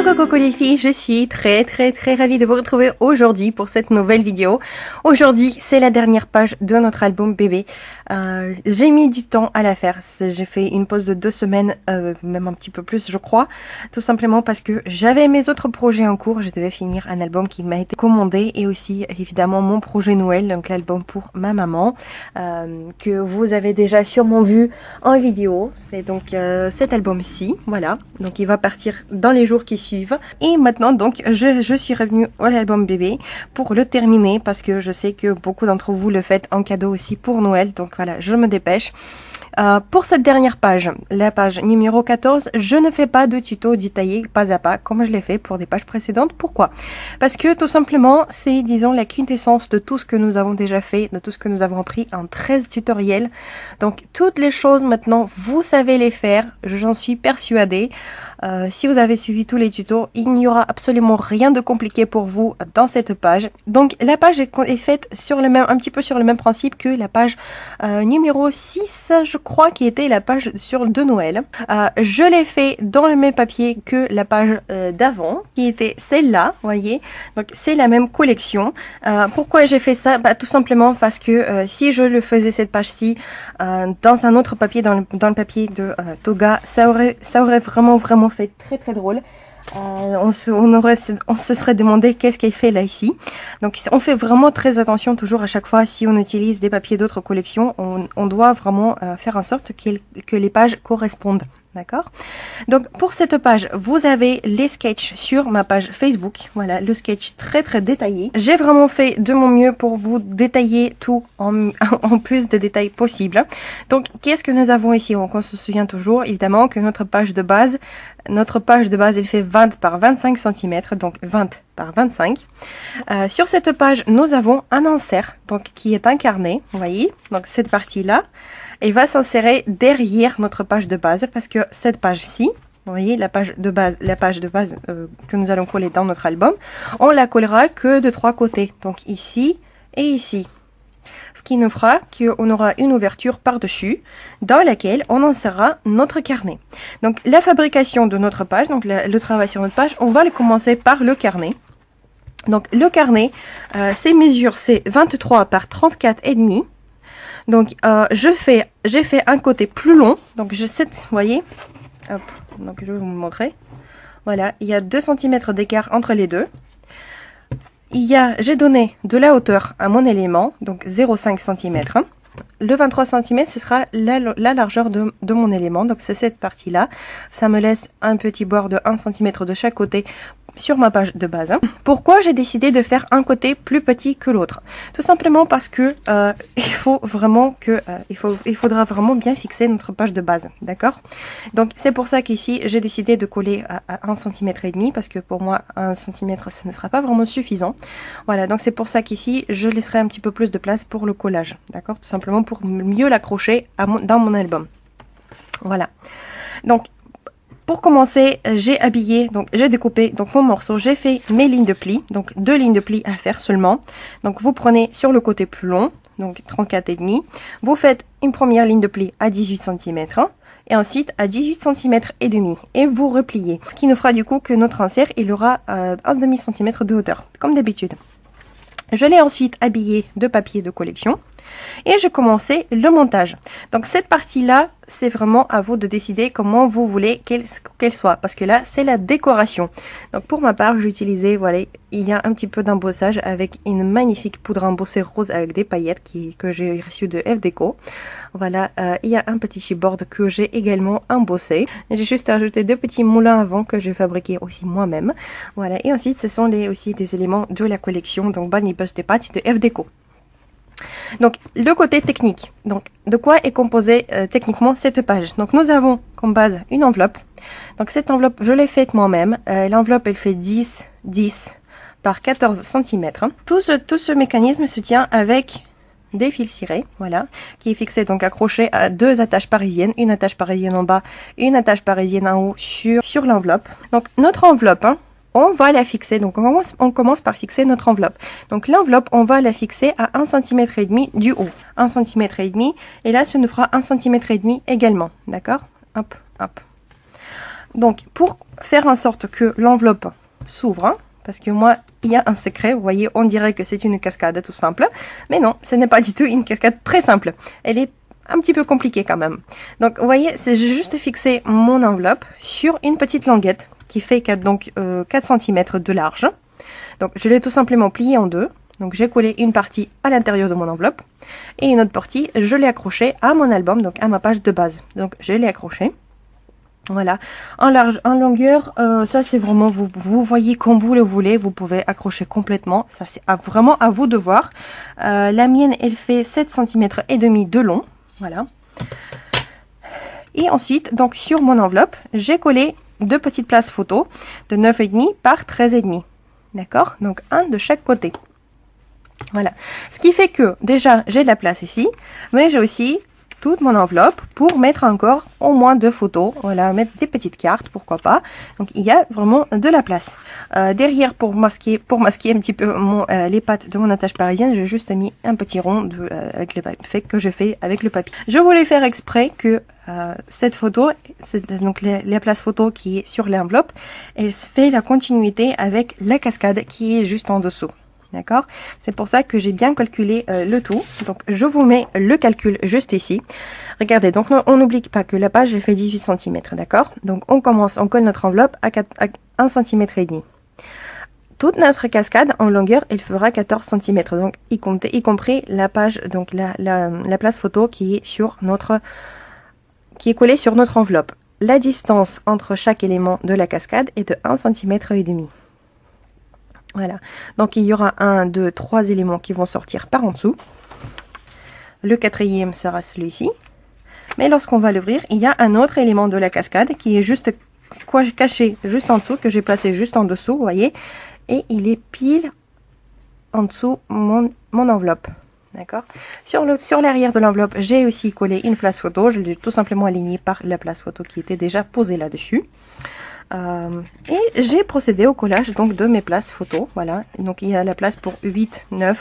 Coucou les filles, je suis très ravie de vous retrouver aujourd'hui pour cette nouvelle vidéo. Aujourd'hui, c'est la dernière page de notre album bébé. J'ai mis du temps à la faire. J'ai fait une pause de 2 semaines, même un petit peu plus je crois. Tout simplement parce que j'avais mes autres projets en cours. Je devais finir un album qui m'a été commandé et aussi évidemment mon projet Noël, donc l'album pour ma maman, que vous avez déjà sûrement vu en vidéo. C'est donc cet album-ci, voilà. Donc il va partir dans les jours qui suivent. Et maintenant donc je suis revenue à l'album bébé pour le terminer parce que je sais que beaucoup d'entre vous le faites en cadeau aussi pour Noël. Donc voilà, je me dépêche. Pour cette dernière page, la page numéro 14, je ne fais pas de tuto détaillé pas à pas comme je l'ai fait pour des pages précédentes. Pourquoi? Parce que tout simplement, c'est disons la quintessence de tout ce que nous avons déjà fait, de tout ce que nous avons appris en 13 tutoriels. Donc toutes les choses maintenant, vous savez les faire, j'en suis persuadée. Si vous avez suivi tous les tutos, il n'y aura absolument rien de compliqué pour vous dans cette page. Donc la page est faite sur le même, un petit peu sur le même principe que la page numéro 6, je crois, qui était la page de Noël. Je l'ai fait dans le même papier que la page d'avant, qui était celle-là, voyez. Donc c'est la même collection. Pourquoi j'ai fait ça? Tout simplement parce que si je le faisais cette page-ci dans un autre papier, dans le papier de Toga, ça aurait vraiment fait très drôle. On se serait demandé qu'est-ce qu'elle fait là ici. Donc on fait vraiment très attention toujours à chaque fois si on utilise des papiers d'autres collections, on doit vraiment faire en sorte que les pages correspondent. D'accord? Donc pour cette page, vous avez les sketchs sur ma page Facebook. Voilà, le sketch très détaillé. J'ai vraiment fait de mon mieux pour vous détailler tout en plus de détails possibles. Donc qu'est-ce que nous avons ici? On se souvient toujours évidemment que notre page de base, elle fait 20 par 25 cm, donc 20 par 25. Sur cette page, nous avons un insert donc qui est incarné, vous voyez. Donc cette partie-là, elle va s'insérer derrière notre page de base parce que cette page-ci, vous voyez, la page de base que nous allons coller dans notre album, on la collera que de 3 côtés, donc ici et ici. Ce qui nous fera qu'on aura une ouverture par-dessus dans laquelle on insérera notre carnet. Donc la fabrication de notre page, donc le travail sur notre page, on va le commencer par le carnet. Donc le carnet, ses mesures c'est 23 par 34,5. Donc j'ai fait un côté plus long, donc vous voyez, hop, donc je vais vous montrer. Voilà, il y a 2 cm d'écart entre les deux. J'ai donné de la hauteur à mon élément, donc 0,5 cm. Le 23 cm, ce sera la largeur de mon élément, donc c'est cette partie-là. Ça me laisse un petit bord de 1 cm de chaque côté sur ma page de base. Pourquoi j'ai décidé de faire un côté plus petit que l'autre? Tout simplement parce que il faudra vraiment bien fixer notre page de base, d'accord? Donc c'est pour ça qu'ici j'ai décidé de coller à 1 cm et demi parce que pour moi 1 cm ce ne sera pas vraiment suffisant. Voilà, donc c'est pour ça qu'ici je laisserai un petit peu plus de place pour le collage, d'accord? Tout simplement pour mieux l'accrocher dans mon album. Voilà. Donc pour commencer, j'ai découpé donc mon morceau, j'ai fait mes lignes de pli, donc 2 lignes de pli à faire seulement. Donc vous prenez sur le côté plus long, donc 34,5, vous faites une première ligne de pli à 18 cm et ensuite à 18 cm et demi et vous repliez. Ce qui nous fera du coup que notre insert il aura un demi centimètre de hauteur, comme d'habitude. Je l'ai ensuite habillé de papier de collection. Et je commençais le montage. Donc cette partie-là, c'est vraiment à vous de décider comment vous voulez qu'elle soit. Parce que là, c'est la décoration. Donc pour ma part, j'ai utilisé, voilà, il y a un petit peu d'embossage avec une magnifique poudre embossée rose avec des paillettes que j'ai reçue de FDeco. Voilà, il y a un petit chipboard que j'ai également embossé. J'ai juste ajouté 2 petits moulins à vent que j'ai fabriqués aussi moi-même. Voilà, et ensuite ce sont aussi des éléments de la collection, donc Bunny Bust des Pâtes de FDeco. Donc le côté technique, donc de quoi est composée techniquement cette page? Donc nous avons comme base une enveloppe. Donc cette enveloppe je l'ai faite moi-même. L'enveloppe elle fait 10 par 14 cm. Tout ce mécanisme se tient avec des fils cirés, voilà, qui est fixé donc accroché à 2 attaches parisiennes, une attache parisienne en bas, une attache parisienne en haut sur l'enveloppe. Donc notre enveloppe, on va la fixer, donc on commence par fixer notre enveloppe. Donc l'enveloppe, on va la fixer à 1 cm et demi du haut. 1 cm et demi, et là, ça nous fera 1 cm et demi également, d'accord? Hop, hop. Donc, pour faire en sorte que l'enveloppe s'ouvre, hein, parce que moi, il y a un secret, vous voyez, on dirait que c'est une cascade tout simple, mais non, ce n'est pas du tout une cascade très simple. Elle est un petit peu compliquée quand même. Donc, vous voyez, j'ai juste fixé mon enveloppe sur une petite languette qui fait 4 cm de large. Donc, je l'ai tout simplement pliée en deux. Donc, j'ai collé une partie à l'intérieur de mon enveloppe et une autre partie, je l'ai accrochée à mon album, donc à ma page de base. Donc, je l'ai accrochée. Voilà, en large, en longueur, ça c'est vraiment, vous voyez comme vous le voulez, vous pouvez accrocher complètement, ça c'est vraiment à vous de voir. La mienne, elle fait 7 cm et demi de long, voilà. Et ensuite, donc sur mon enveloppe, j'ai collé deux petites places photo de 9,5 par 13,5, d'accord? Donc un de chaque côté. Voilà, ce qui fait que déjà j'ai de la place ici, mais j'ai aussi toute mon enveloppe pour mettre encore au moins 2 photos, voilà, mettre des petites cartes, pourquoi pas. Donc il y a vraiment de la place. Derrière, pour masquer un petit peu les pattes de mon attache parisienne, j'ai juste mis un petit rond avec le fait que je fais avec le papier. Je voulais faire exprès que cette photo, donc la place photo qui est sur l'enveloppe, elle fait la continuité avec la cascade qui est juste en dessous. D'accord? C'est pour ça que j'ai bien calculé le tout. Donc, je vous mets le calcul juste ici. Regardez, donc on n'oublie pas que la page, elle fait 18 cm, d'accord? Donc, on colle notre enveloppe à 1 cm et demi. Toute notre cascade en longueur, elle fera 14 cm. Donc, y compris la page, donc la place photo qui est collée sur notre enveloppe. La distance entre chaque élément de la cascade est de 1 cm et demi. Voilà, donc il y aura 1, 2, 3 éléments qui vont sortir par en dessous. Le quatrième sera celui-ci. Mais lorsqu'on va l'ouvrir, il y a un autre élément de la cascade qui est juste caché juste en dessous, que j'ai placé juste en dessous, vous voyez. Et il est pile en dessous mon enveloppe. D'accord. Sur l'arrière de l'enveloppe, j'ai aussi collé une place photo. Je l'ai tout simplement alignée par la place photo qui était déjà posée là-dessus. Et j'ai procédé au collage donc de mes places photos. Voilà, donc il y a la place pour 9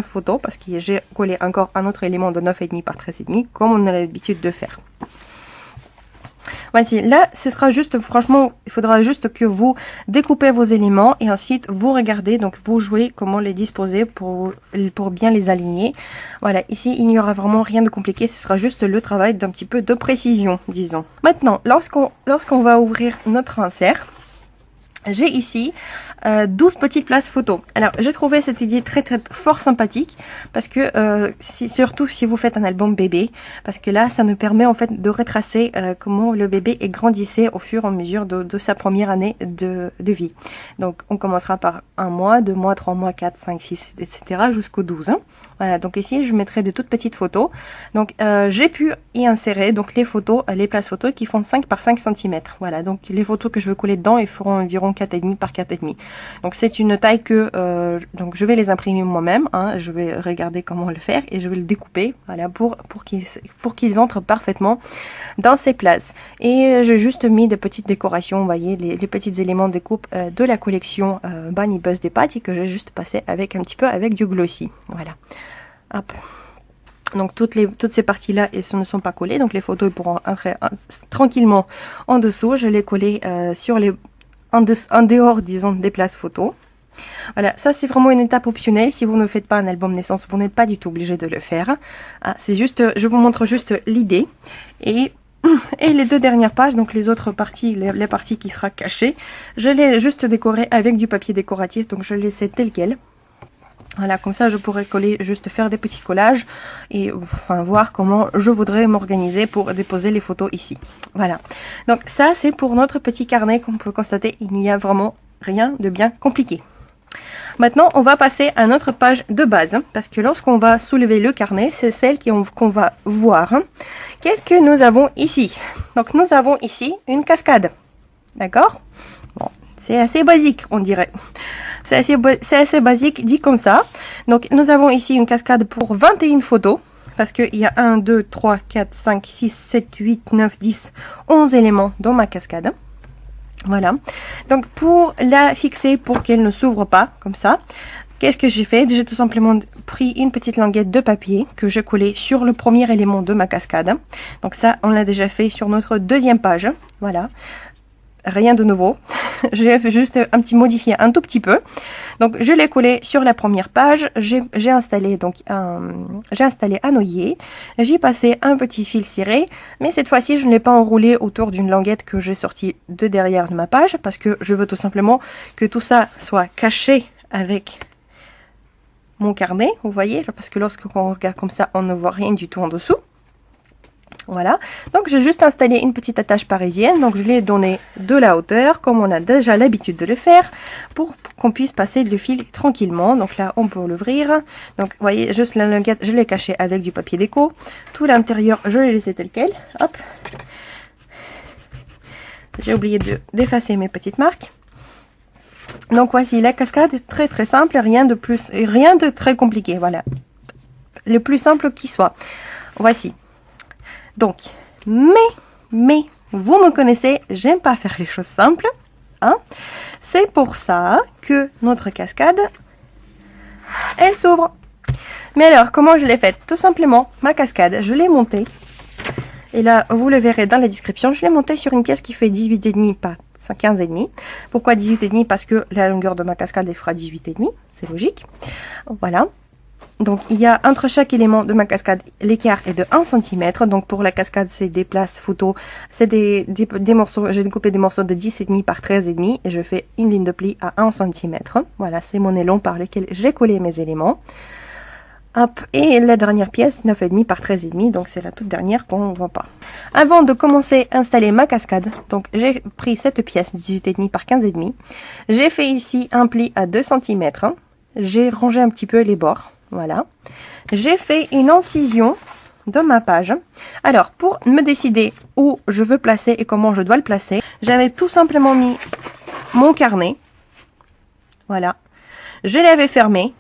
photos parce que j'ai collé encore un autre élément de 9,5 par 13,5 comme on a l'habitude de faire. Voici, là ce sera juste, franchement il faudra juste que vous découpez vos éléments et ensuite vous regardez, donc vous jouez comment les disposer pour bien les aligner. Voilà, ici il n'y aura vraiment rien de compliqué, ce sera juste le travail d'un petit peu de précision, disons. Maintenant, lorsqu'on va ouvrir notre insert, j'ai ici 12 petites places photos. Alors, j'ai trouvé cette idée très fort sympathique parce que surtout si vous faites un album bébé, parce que là, ça nous permet en fait de retracer comment le bébé est grandissait au fur et à mesure de sa première année de vie. Donc, on commencera par 1 mois, 2 mois, 3 mois, 4, 5, 6, etc. jusqu'au 12. Hein. Voilà, donc ici, je mettrai des toutes petites photos. Donc, j'ai pu y insérer donc les photos, les places photos qui font 5 par 5 cm. Voilà, donc les photos que je veux coller dedans, ils feront environ 4,5 par 4,5. Donc c'est une taille que donc je vais les imprimer moi-même, hein, je vais regarder comment le faire et je vais le découper, voilà, pour qu'ils entrent parfaitement dans ces places. Et j'ai juste mis des petites décorations, vous voyez, les petits éléments de coupe de la collection Bunny Buzz des Patty que j'ai juste passé avec un petit peu avec du glossy. Voilà. Hop. Donc toutes ces parties-là ne sont pas collées, donc les photos pourront entrer tranquillement en dessous. Je les collais en dehors, disons, des places photos. Voilà, ça c'est vraiment une étape optionnelle. Si vous ne faites pas un album naissance, vous n'êtes pas du tout obligé de le faire. Ah, c'est juste, je vous montre juste l'idée. Et les deux dernières pages, donc les autres parties, les parties qui sera cachées, je l'ai juste décoré avec du papier décoratif, donc je l'ai laissé tel quel. Voilà, comme ça je pourrais coller, juste faire des petits collages et enfin voir comment je voudrais m'organiser pour déposer les photos ici. Voilà, donc ça c'est pour notre petit carnet. Comme on peut constater, il n'y a vraiment rien de bien compliqué. Maintenant on va passer à notre page de base, parce que lorsqu'on va soulever le carnet, c'est celle qu'on va voir. Qu'est-ce que nous avons ici? Donc nous avons ici une cascade, d'accord? Bon, c'est assez basique on dirait. C'est assez basique dit comme ça. Donc nous avons ici une cascade pour 21 photos. Parce qu'il y a 1, 2, 3, 4, 5, 6, 7, 8, 9, 10, 11 éléments dans ma cascade. Voilà. Donc pour la fixer, pour qu'elle ne s'ouvre pas comme ça, qu'est-ce que j'ai fait? J'ai tout simplement pris une petite languette de papier que j'ai collée sur le premier élément de ma cascade. Donc ça, on l'a déjà fait sur notre deuxième page. Voilà. rien de nouveau. J'ai juste un petit modifié un tout petit peu. Donc je l'ai collé sur la première page. J'ai installé donc j'ai installé un œillet. J'ai passé un petit fil ciré, mais cette fois-ci je ne l'ai pas enroulé autour d'une languette que j'ai sortie de derrière de ma page parce que je veux tout simplement que tout ça soit caché avec mon carnet. Vous voyez, parce que lorsqu'on regarde comme ça, on ne voit rien du tout en dessous. Voilà, donc j'ai juste installé une petite attache parisienne, donc je lui ai donné de la hauteur comme on a déjà l'habitude de le faire pour qu'on puisse passer le fil tranquillement. Donc là on peut l'ouvrir, donc vous voyez juste la languette je l'ai cachée avec du papier déco, tout l'intérieur je l'ai laissé tel quel. Hop, j'ai oublié d'effacer mes petites marques. Donc voici la cascade, très très simple, rien de plus, rien de très compliqué, voilà, le plus simple qui soit. Voici. Donc, mais, vous me connaissez, j'aime pas faire les choses simples. Hein? C'est pour ça que notre cascade, elle s'ouvre. Mais alors, comment je l'ai faite? Tout simplement, ma cascade, je l'ai montée. Et là, vous le verrez dans la description, je l'ai montée sur une pièce qui fait 18,5 par 15,5. Pourquoi 18,5? Parce que la longueur de ma cascade, elle fera 18,5. C'est logique. Voilà. Donc il y a entre chaque élément de ma cascade, l'écart est de 1 cm. Donc pour la cascade, c'est des places photo, c'est des morceaux, j'ai découpé des morceaux de 10,5 par 13,5 et je fais une ligne de pli à 1 cm. Voilà, c'est mon élan par lequel j'ai collé mes éléments. Hop, et la dernière pièce, 9,5 par 13,5, donc c'est la toute dernière qu'on ne voit pas. Avant de commencer à installer ma cascade, donc j'ai pris cette pièce 18,5 par 15,5. J'ai fait ici un pli à 2 cm. J'ai rangé un petit peu les bords. Voilà, j'ai fait une incision de ma page. Alors, pour me décider où je veux placer et comment je dois le placer, j'avais tout simplement mis mon carnet. Voilà, je l'avais fermé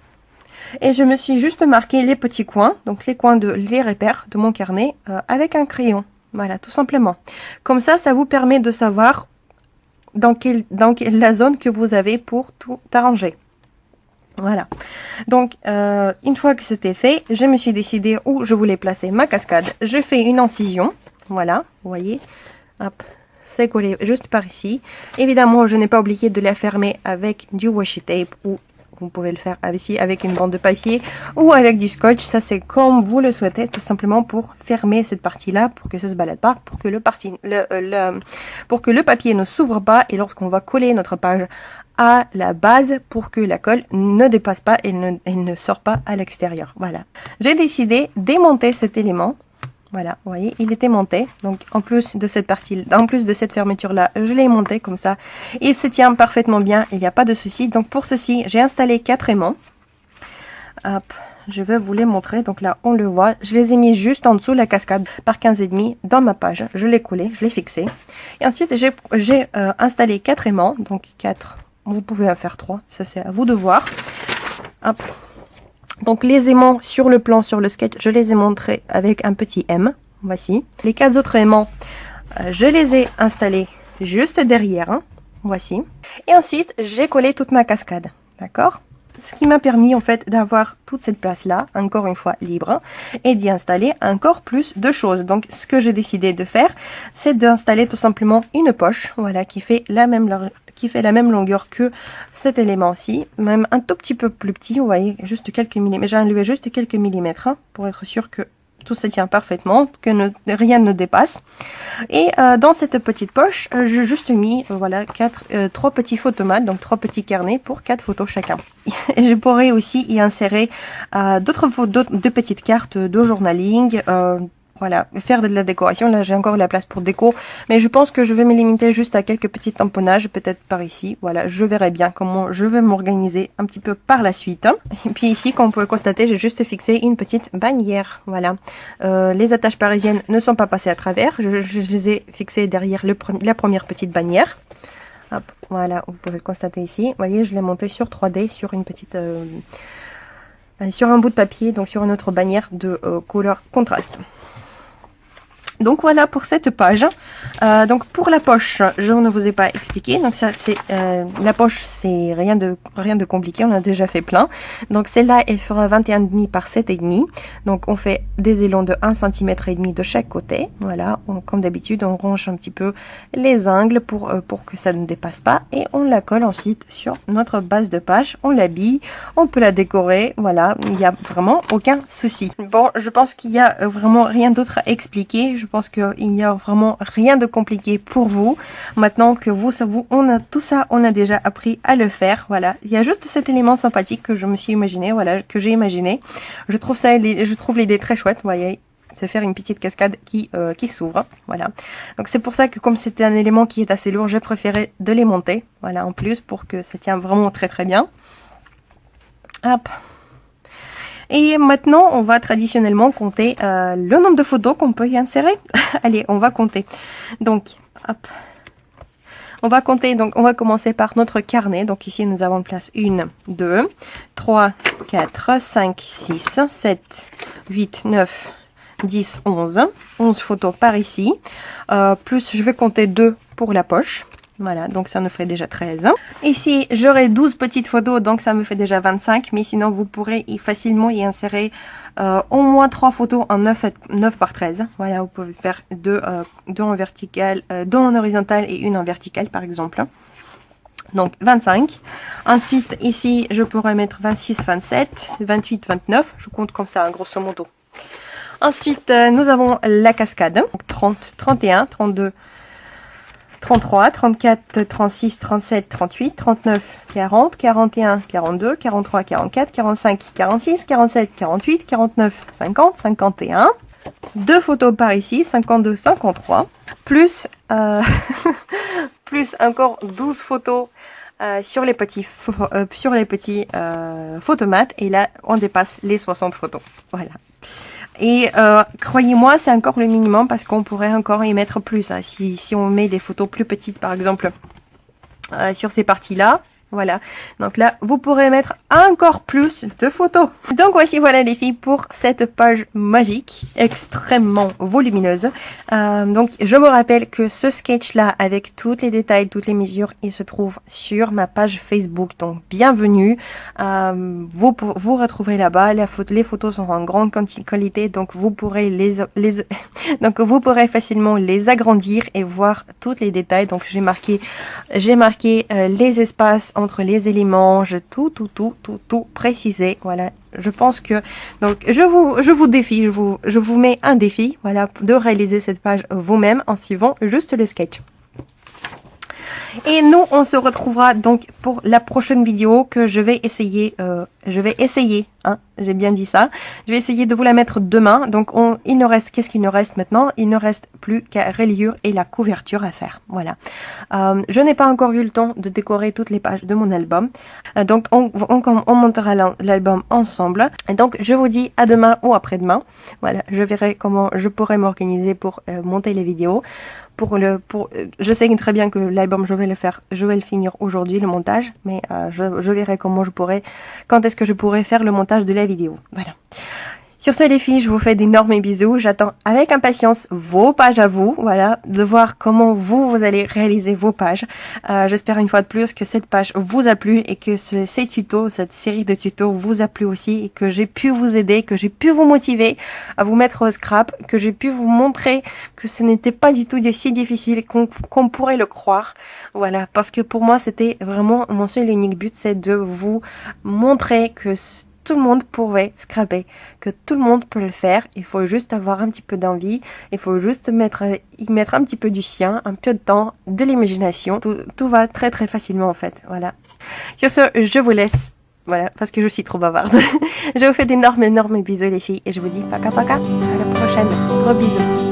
et je me suis juste marqué les petits coins, donc les coins les repères de mon carnet avec un crayon. Voilà, tout simplement. Comme ça, ça vous permet de savoir dans la zone que vous avez pour tout arranger. Voilà, donc une fois que c'était fait, je me suis décidé où je voulais placer ma cascade. Je fais une incision, voilà, vous voyez, hop, c'est collé juste par ici. Évidemment, je n'ai pas oublié de la fermer avec du washi tape ou vous pouvez le faire ici avec une bande de papier ou avec du scotch. Ça, c'est comme vous le souhaitez, tout simplement pour fermer cette partie-là, pour que ça se balade pas, pour que le papier ne s'ouvre pas et lorsqu'on va coller notre page à la base pour que la colle ne dépasse pas et ne sort pas à l'extérieur. Voilà. J'ai décidé de démonter cet élément. Voilà, vous voyez, il était monté. Donc en plus de cette partie, en plus de cette fermeture là, je l'ai monté comme ça. Il se tient parfaitement bien, il n'y a pas de souci. Donc pour ceci, j'ai installé 4 aimants. Hop, je vais vous les montrer. Donc là, on le voit. Je les ai mis juste en dessous la cascade par 15,5 dans ma page. Je l'ai collé, je l'ai fixé. Et ensuite, j'ai installé 4 aimants, donc 4. Vous pouvez en faire 3, ça c'est à vous de voir. Hop. Donc les aimants sur le plan, sur le sketch, je les ai montrés avec un petit M. Voici. Les 4 autres aimants, je les ai installés juste derrière. Hein. Voici. Et ensuite, j'ai collé toute ma cascade. D'accord? Ce qui m'a permis en fait d'avoir toute cette place là, encore une fois libre, et d'y installer encore plus de choses. Donc ce que j'ai décidé de faire, c'est d'installer tout simplement une poche, voilà, qui fait la même longueur que cet élément-ci, même un tout petit peu plus petit, vous voyez, juste quelques millimètres. J'ai enlevé juste quelques millimètres hein, pour être sûr que tout se tient parfaitement, que rien ne dépasse. Et dans cette petite poche, j'ai juste mis voilà 3 petits photomates, donc 3 petits carnets pour 4 photos chacun. Et je pourrais aussi y insérer deux petites cartes de journaling. Voilà, faire de la décoration. Là, j'ai encore la place pour déco, mais je pense que je vais me limiter juste à quelques petits tamponnages, peut-être par ici. Voilà, je verrai bien comment je vais m'organiser un petit peu par la suite. Et puis ici, comme vous pouvez constater, j'ai juste fixé une petite bannière. Voilà, les attaches parisiennes ne sont pas passées à travers. Je les ai fixées derrière la première petite bannière. Hop, voilà, vous pouvez le constater ici. Vous voyez, je l'ai monté sur 3D, sur une petite... sur un bout de papier, donc sur une autre bannière de couleur contraste. Donc voilà pour cette page. Donc pour la poche, je ne vous ai pas expliqué. Donc ça c'est la poche, c'est rien de compliqué, on a déjà fait plein. Donc celle-là, elle fera 21,5 par 7,5. Donc on fait des élans de 1,5 cm de chaque côté. Voilà, comme d'habitude, on range un petit peu les angles pour que ça ne dépasse pas. Et on la colle ensuite sur notre base de page. On l'habille, on peut la décorer. Voilà, il n'y a vraiment aucun souci. Bon, je pense qu'il n'y a vraiment rien d'autre à expliquer. Je pense qu'il n'y a vraiment rien de compliqué pour vous. Maintenant que on a tout ça, on a déjà appris à le faire. Voilà, il y a juste cet élément sympathique que je me suis imaginé, voilà, que j'ai imaginé. Je trouve l'idée très chouette. Vous voyez, se faire une petite cascade qui s'ouvre. Voilà. Donc c'est pour ça que comme c'était un élément qui est assez lourd, j'ai préféré de les monter. Voilà, en plus pour que ça tient vraiment très bien. Hop. Et maintenant, on va traditionnellement compter le nombre de photos qu'on peut y insérer. Allez, on va compter. Donc, hop. On va compter, donc on va commencer par notre carnet. Donc ici, nous avons place 1, 2, 3, 4, 5, 6, 7, 8, 9, 10, 11. 11 photos par ici. Plus, je vais compter 2 pour la poche. Voilà, donc ça nous fait déjà 13. Ici, j'aurai 12 petites photos, donc ça me fait déjà 25. Mais sinon, vous pourrez facilement y insérer au moins 3 photos en 9 par 13. Voilà, vous pouvez faire 2 en vertical, 2 en horizontal et 1 en vertical, par exemple. Donc 25. Ensuite, ici, je pourrais mettre 26, 27, 28, 29. Je compte comme ça, grosso modo. Ensuite, nous avons la cascade. Donc 30, 31, 32... 33, 34, 36, 37, 38, 39, 40, 41, 42, 43, 44, 45, 46, 47, 48, 49, 50, 51. 2 photos par ici, 52, 53. Plus, plus encore 12 photos sur les petits photomats. Et là, on dépasse les 60 photos. Voilà. Et croyez-moi, c'est encore le minimum parce qu'on pourrait encore y mettre plus. Hein. Si on met des photos plus petites, par exemple, sur ces parties-là. Voilà. Donc là, vous pourrez mettre encore plus de photos. Donc voici, voilà les filles, pour cette page magique, extrêmement volumineuse. Donc je vous rappelle que ce sketch-là, avec tous les détails, toutes les mesures, il se trouve sur ma page Facebook. Donc bienvenue. Vous retrouverez là-bas. Les photos sont en grande qualité, donc vous pourrez donc vous pourrez facilement les agrandir et voir tous les détails. Donc j'ai marqué les espaces entre les éléments, j'ai tout précisé. Voilà, je pense que donc je vous défie, je vous mets un défi, voilà, de réaliser cette page vous-même en suivant juste le sketch. Et nous, on se retrouvera donc pour la prochaine vidéo que je vais essayer, hein, j'ai bien dit ça. Je vais essayer de vous la mettre demain. Donc, il nous reste, qu'est-ce qu'il nous reste maintenant? Il ne reste plus qu'à reliure et la couverture à faire. Voilà. Je n'ai pas encore eu le temps de décorer toutes les pages de mon album. Donc, on montera l'album ensemble. Et donc, je vous dis à demain ou après-demain. Voilà, je verrai comment je pourrai m'organiser pour monter les vidéos. Je sais très bien que l'album, je vais le finir aujourd'hui, le montage, mais je verrai quand est-ce que je pourrai faire le montage de la vidéo. Voilà. Sur ce les filles, je vous fais d'énormes bisous. J'attends avec impatience vos pages à vous, voilà, de voir comment vous allez réaliser vos pages. J'espère une fois de plus que cette page vous a plu et que ces tutos, cette série de tutos vous a plu aussi et que j'ai pu vous aider, que j'ai pu vous motiver à vous mettre au scrap, que j'ai pu vous montrer que ce n'était pas du tout si difficile qu'on pourrait le croire. Voilà, parce que pour moi c'était vraiment mon seul et unique but, c'est de vous montrer que tout le monde pourrait scraper, que tout le monde peut le faire. Il faut juste avoir un petit peu d'envie, il faut juste y mettre un petit peu du sien, un peu de temps, de l'imagination. Tout va très facilement en fait. Voilà. Sur ce, je vous laisse. Voilà, parce que je suis trop bavarde. Je vous fais d'énormes bisous les filles et je vous dis paka paka. À la prochaine. Gros bisous.